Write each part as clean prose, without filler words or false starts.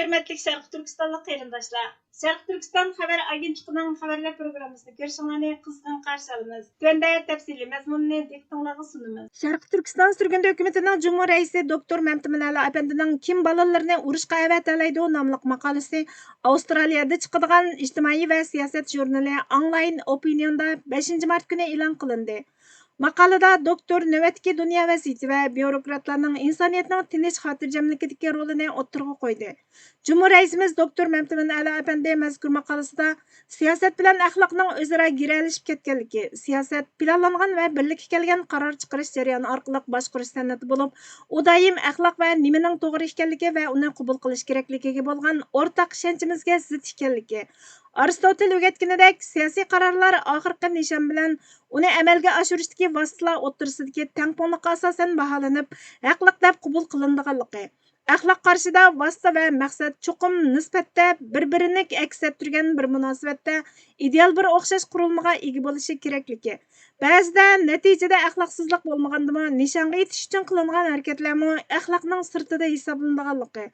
Hörmətli Şərq Türkistanlıq qərindaşlar, Şərq Türkistan xəbər agentliğinin xəbərlər proqramısını görüşünüzü qızğın qarşı alırıq. Töndə təfsili məzmununu diqqətinizə sunumuz. Şərq Türkistan sürgün hökumətinin Cumhur rəisi doktor Məmtimin Əfəndining Kim balalarını urushqa əvətləydi nomliq maqolasi Avstraliyada chiqadigan ijtimoiy va siyosat jurnali Online Opinion'da 5 mart kuni e'lon qilindi. Maqolada doktor növbətdəki dünya vəziyyəti və bürokratlarning insoniyatning tinch xotirjamlikidagi rolini o'ttirg'a qo'ydi. Cumhur raisimiz doktor Məmtimin Əfəndi mazkur maqolasida siyosat bilan axloqning o'zaro giralishib ketganligi, siyosat planlangan va birlikka kelgan qaror chiqarish jarayoni orqali boshqarish san'ati bo'lib, u doim axloq va nimaning to'g'ri ekanligi va uni qabul qilish kerakligiga bo'lgan o'rtaq ishonchimizga zid ekanligi. Aristotel o'rgatganidek, siyosiy qarorlar oxirgi nishon bilan uni amalga oshirishdagi vositalar o'tirisidagi tengpunglikqa asosan baholanib, haqliq deb qabul qilinadiganligi. Axloq qarshida vosita va maqsad cho'qim nisbatda bir-birini aks ettirgan bir munosabatda ideal bir o'xshash qurilmaga ega bo'lishi kerakligi. Ba'zida natijada axloqsizlik bo'lmagandimi, nishonga yetish uchun qilingan harakatlarmi axloqning sirtida hisoblanadiganligi.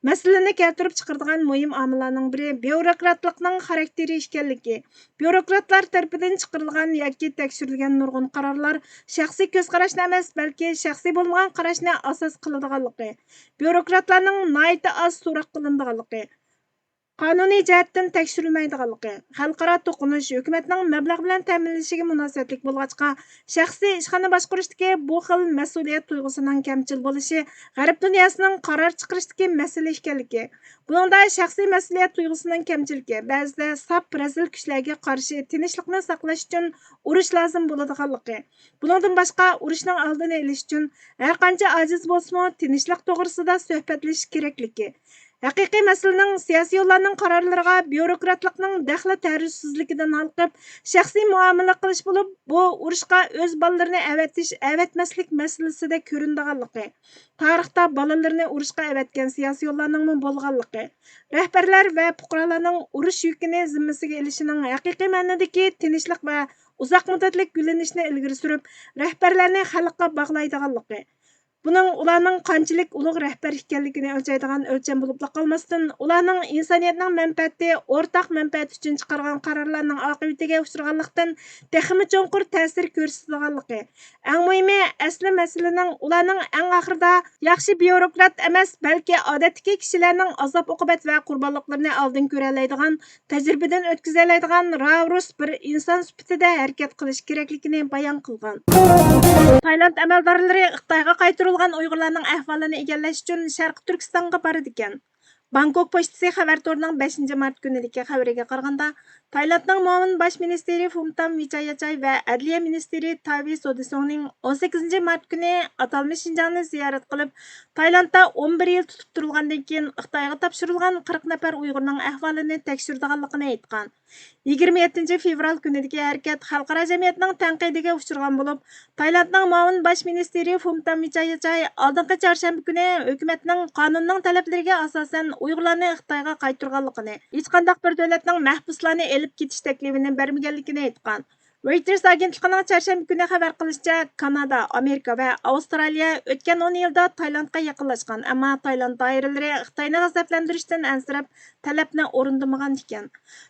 Masalani keltirib chiqaradigan muhim omillarning biri bürokratlikning xarakteri ekanligi. Bürokratlar tarafidan chiqarilgan yoki tekshirilgan nurg'un qarorlar shaxsiy ko'z qarashni emas, balki shaxsiy bo'lmagan qarashni asos qiladiganligi. Bürokratlarning nihoyatda oz so'roq qilinadiganligi. Qonuniy jihatdan tekshirilmaydiganligi, xalqaro to'qinish hukumatning mablag' bilan ta'minlanishiga munosabatlik bo'lg'achqa, shaxsiy ishxona boshqarishdagi bu xil mas'uliyat tuyg'usining kamchil bo'lishi g'arb dunyosining qaror chiqarishdagi masala ekanligi. Bunda shaxsiy mas'uliyat tuyg'usining kamchiligi ba'zida sap razil kuchlarga qarshi tinchlikni saqlash uchun urush lozim bo'ladiganligi. Bundan boshqa urushning oldini olish uchun har qancha ojiz bo'lsa-mu tinchlik to'g'risida suhbatlashish kerakligi. Haqiqiy masalaning siyosiy yo'llarning qarorlariga bürokratlikning daxli tartibsizligidan halqib, shaxsiy muomala qilish bo'lib, bu urushqa o'z bolalarini avatmaslik masalasida ko'rinadiganligi. Tarixda bolalarini urushqa avatgan siyosiy yo'llarning bo'lganligi. Rahbarlar va fuqarolarning urush yukini zimmasiga olishining haqiqiy ma'nodagi tinchlik va uzoq muddatli gullanishni ilgari surib, rahbarlarni xalqqa bog'laydiganligi. Buning ularning qanchalik ulug' rahbar ekanligini o'lchaydigan o'lcham bo'lib qolmasdan, ularning insoniyatning manfaati, o'rtaq manfaat uchun chiqargan qarorlarning oqibatiga uchraganlikdan texmi cho'nqur ta'sir ko'rsatadiganligi. Eng muhimi, asli masalaning ularning eng oxirida yaxshi bürokrat emas, balki odatdagi kishilarning azob-uqubat va qurbonliklarini oldin ko'ra oladigan, tajribadan o'tkaza oladigan ravrus bir inson sifatida harakat qilish kerakligini bayon qilgan. Tailand amaldorlari Xitoyga qaytarilgan Uyg'urlarning ahvolini egallash uchun Sharq Turkistonga boradi ekan. Bangkok pochtasi xabar torining 5 mart kunidagi xabariga qaraganda, Tailandning muavin bosh ministri Phumtham Wechayachai va Adliya ministri Tavi Sodisongning 18 mart kuni atalmish Xinjiangni ziyorat qilib, Tailandda 11 yil tutib turilgandan keyin Xitoyga topshirilgan 40 nafar Uyg'urning ahvolini tekshirdiganligini aytgan. 27 fevral kunidagi harakat xalqaro jamiyatning tanqidiga uchragan bo'lib, Tailandning muavin bosh ministri Phumtham Wechayachai oldingi chorshanba kuni hukumatning qonunning talablariga asosan Uyg'urlarni Xitoyga qaytarganligini, hech qanday bir davlatning mahbuslarni elib ketish taklifini bermaganligini aytgan. Reuters agentligining chorshanba kuni xabar qilishicha, Kanada, Amerika va Avstraliya o'tgan 10 yilda Tailandga yaqinlashgan, ammo Tailand doiralari Xitoyni g'azablantirishdan ansirab talabni o'rindamagan ekan.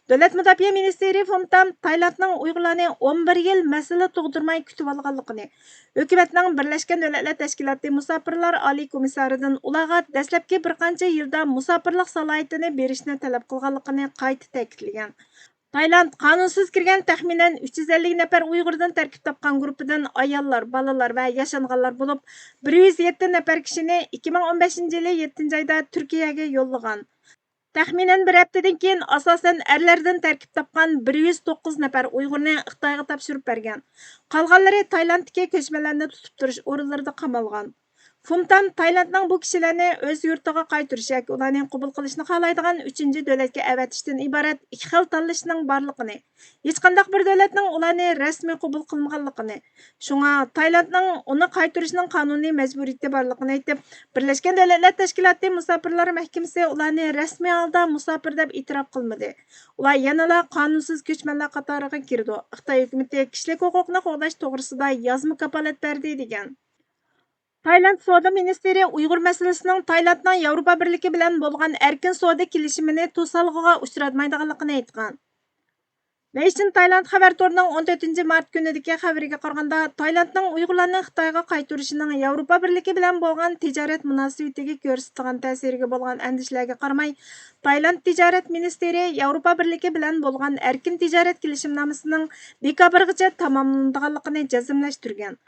Davlat mudofaa ministri Phumtham Tailandning Uyg'urlarni 11 yil masala tug'dirmay kutib olganligini, hukumatning Birlashgan Davlatlar Tashkiloti musofirlar oliy komissaridan ularga dastlabki bir qancha yilda musofirlik salohiyatini berishni talab qilganligini qayta ta'kidlagan. Tailand qonunsiz kirgan taxminan 350 nafar Uyg'urdan tarkib topgan guruhidan ayollar, bolalar va yashanganlar bo'lib, 107 nafar kishini 2015-yili 7-oyda Turkiyaga yo'llagan. Taxminan bir haftadan keyin asosan erlardan tarkib topgan 109 nafar Uyg'urni Xitoyga topshirib bergan. Qolganlari Tailanddagi ko'chmanlarni tutib turish o'rinlarida qamalgan. Phumtham Tailandning bu kishilarni o'z yurtiga qaytarish yoki ularni qabul qilishni xohlaydigan 3-davlatga avatishdan iborat ikki xil tanlashning borligini, hech qanday bir davlatning ularni rasmiy qabul qilmaganligini, shunga Tailandning uni qaytarishning qonuniy majburiyati borligini aytib, Birlashgan Davlatlar Tashkiloti musofirlar mahkamasi ularni rasmiy holda musofir deb e'tirof qilmadi. Ular yanada qonunsiz ko'chmanlar qatoriga kirdi. Xitoy hukumati kishilik huquqni qo'llash to'g'risida yozma kafolat berdi degan. Tayland savdo ministri Uyg'ur masalasining Taylandning Yevropa birligi bilan bo'lgan erkin savdo kelishimini to'salg'iga uchratmaydiganligini aytgan. Nation Tayland xabar to'rining 14 mart kunidagi xabariga qaraganda, Taylandning Uyg'urlarni Xitoyga qaytarishining Yevropa birligi bilan bo'lgan tijorat munosabatiga ko'rsatgan ta'siriga bo'lgan andishlarga qaramay, Tayland tijorat ministri Yevropa birligi bilan bo'lgan erkin tijorat kelishimnomasining dekabrgacha tamomlanadiganligini jazmlashtirgan.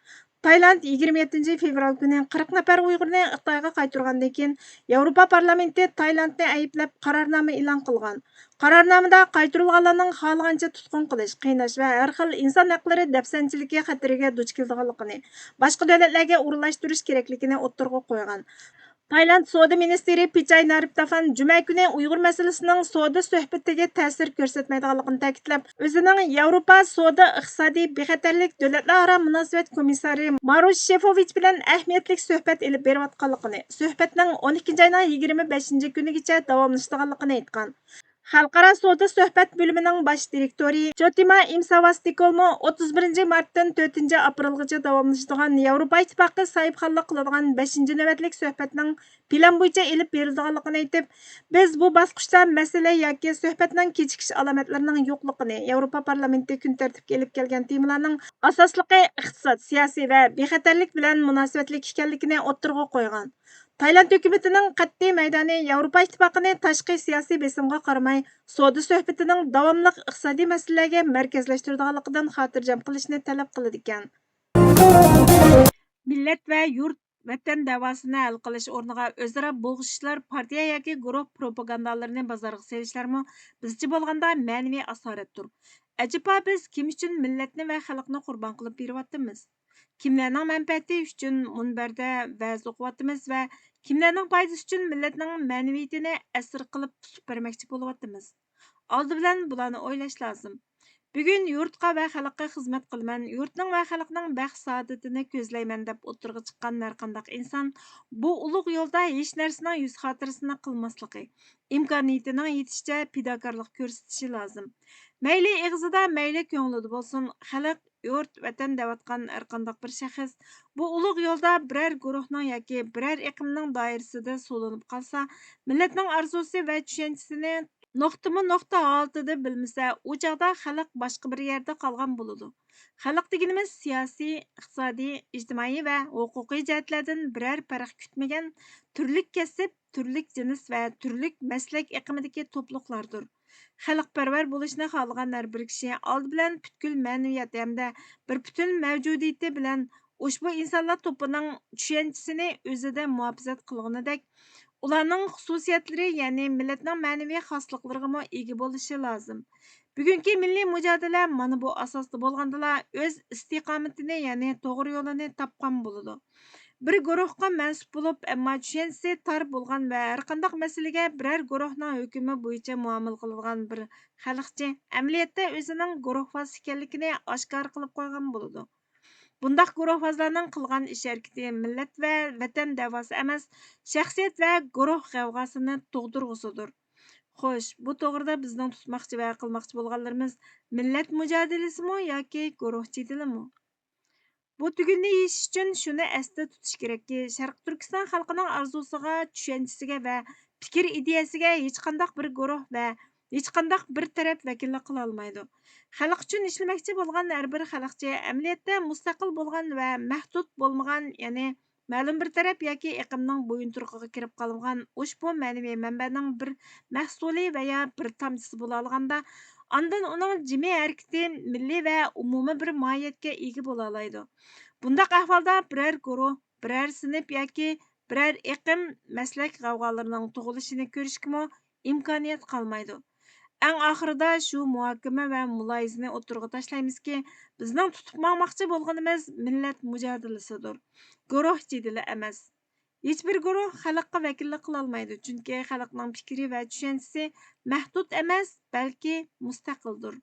Tayland 27 fevral kuni 40 nafar Uyg'urni Xitoyga qaytargandan keyin Yevropa parlamenti Taylandni ayblab qarornoma e'lon qilgan. Qarornomada qaytarilganlarning xohlagancha tutqun qilish, qiynash va har xil inson haqlari dafsanchiligi xatiriga duch kelganligini, boshqa davlatlarga o'rinlashtirish kerakligini o'ttirg'a qo'ygan. Tayland savdo ministri Pichai Nariptafan juma kuni Uyg'ur masalasining savdo suhbatiga ta'sir ko'rsatmaydiganligini ta'kidlab, o'zining Yevropa savdo iqtisodiy bexatarlik davlatlararo munosabat komissari Marosh Shefovich bilan ahamiyatli suhbat elib berayotganligini, suhbatning 12 oyning 25 kunigacha davomlashadiganligini aytgan. Xalqaro savdo suhbat bo'limining bosh direktori Jotima Imsavastikolmo 31 martdan 4 aprelgacha davomlashadigan Yevropa ittifoqi sahibxonlik qiladigan 5-navbatlik suhbatning plan bo'yicha elib berilganligini aytib, biz bu bosqichda masala yoki suhbatning kechikish alomatlarining yo'qligini, Yevropa parlamenti kun tartibga elib kelgan temalarning asosligi iqtisod, siyosiy va bexatarlik bilan munosabatlik ekanligini o'ttirg'a qo'ygan. Tayland hukumatining qat'iy maydoni Yevropa ittifoqini tashqi siyosiy besimga qaramay, savdo suhbatining davomli iqtisodiy masalalarga markazlashtiradiganligidan xotirjam qilishni talab qiladi ekan. Millat va yurt vatan davosini hal qilish o'rniga o'zaro bo'g'ishishlar, partiya yoki guruh propagandalarini bozorga selishlarmi bizcha bo'lganda ma'naviy asoratdir. Ajaba biz kim uchun millatni va xalqni qurbon qilib beryapmiz? Kimlarning manfaati uchun munbarda va'z o'qiyapmiz va kimlarning foydasi uchun millatning ma'naviyatini asir qilib supermoqchi bo'lyapmiz? Oldi bilan bularni o'ylash lozim. Bugun yurtqa va xalqqa xizmat qilaman, yurtning va xalqning baxt saodatini ko'zlayman deb o'tirg'i chiqqan har qanday inson bu ulug' yo'lda hech narsaning yuz xotirasini qilmasligi, imkoniyatining yetishicha fidokorlik ko'rsatishi lozim. Mayli eg'zida, mayli ko'nglida bo'lsin, xalq, yurt, vatan deyotgan har qanday bir shaxs bu ulug' yo'lda biror guruhning yoki biror iqlimning doirasida so'linib qolsa, millatning orzusi va tushunchasini nuqta holatida bilmasa, u chog'da xalq boshqa bir yerda qolgan bo'ladi. Xalq deganimiz siyosiy, iqtisodiy, ijtimoiy va huquqiy jihatlardan biror farq kutmagan turlik kasb, turlik jins va turlik maslak iqimidagi to'pliqlardir. Xalqparvar bo'lishni xohlagan har bir kishi oldi bilan butkul ma'naviyat hamda bir butun mavjudiyati bilan ushbu insonlar to'pining tushunchasini o'zida muhofazat qilganidek, ularning xususiyatlari, ya'ni millatning ma'naviy xosliqlariga ega bo'lishi lozim. Bugungi milliy mujodala mana bu asosda bo'lgandala o'z istiqomatini, ya'ni to'g'ri yo'lini topgan bo'ladi. Bir guruhga mansub bo'lib, ammo tushunchasi tor bo'lgan va har qanday masalaga biror guruhning hukmi bo'yicha muomala qiladigan bir xalqchi amaliyotda o'zining guruhvaz ekanligini oshkor qilib qo'ygan bo'ladi. Bundaq guruhvazlarning qilgan ish harakati millat va vatan davosi emas, shaxsiyat va guruh g'avg'osini tug'dirg'usidir. Xo'sh, bu to'g'rida bizning tutmoqchi va qilmoqchi bo'lganlarimiz millat mujodalasimi yoki guruh jidilimi? Bu tugunni yeyish uchun shuni esda tutish kerakki, Sharq Turkiston xalqining orzusiga, tushunchasiga va fikr ideyasiga hech qanday bir guruh va hech qanday bir taraf vakillik qila olmaydi. Xalq uchun ishlamoqchi bo'lgan har bir xalqchi amaliyotda mustaqil bo'lgan va mahdud bo'lmagan, ya'ni ma'lum bir taraf yoki iqimning bo'yinturg'iga kirib qolgan ushbu ma'naviy manbaning bir mahsuli va ya bir tomchisi bo'la olganda, ondan uning jimi harakati milliy va umumiy bir mohiyatga ega bo'la oladi. Bundaq ahvolda biror guruh, biror sinf yoki biror iqim maslak g'avg'olarining tug'ilishini ko'rishga imkoniyat qolmaydi. Eng oxirida shu muhokama va mulohazani o'tirg'a tashlaymizki, bizning tutib bormoqchi bo'lganimiz millat mujodalasidir. Guruh jidili emas. Hech bir guruh xalqqa vakillik qila olmaydi, chunki xalqning fikri va tushunchasi mahdud emas, balki mustaqildir.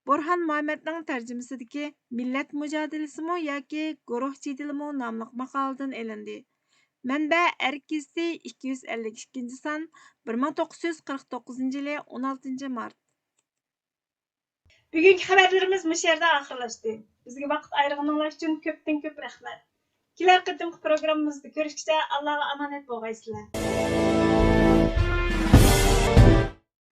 Burhan Muhammadning tarjimasidagi millat mujodalasimi yoki guruh jidilimi nomli maqoladan elindi. Manba Erkizdi 252 son 1949 yili 16 mart. Bugungi xabarlarimiz bu yerda oxirlashdi. Bizga vaqt ayirganingiz uchun ko'pdan ko'p rahmat. Kelar qatimki programmamizda ko'rishguncha Allohga omonat bo'lgaysizlar.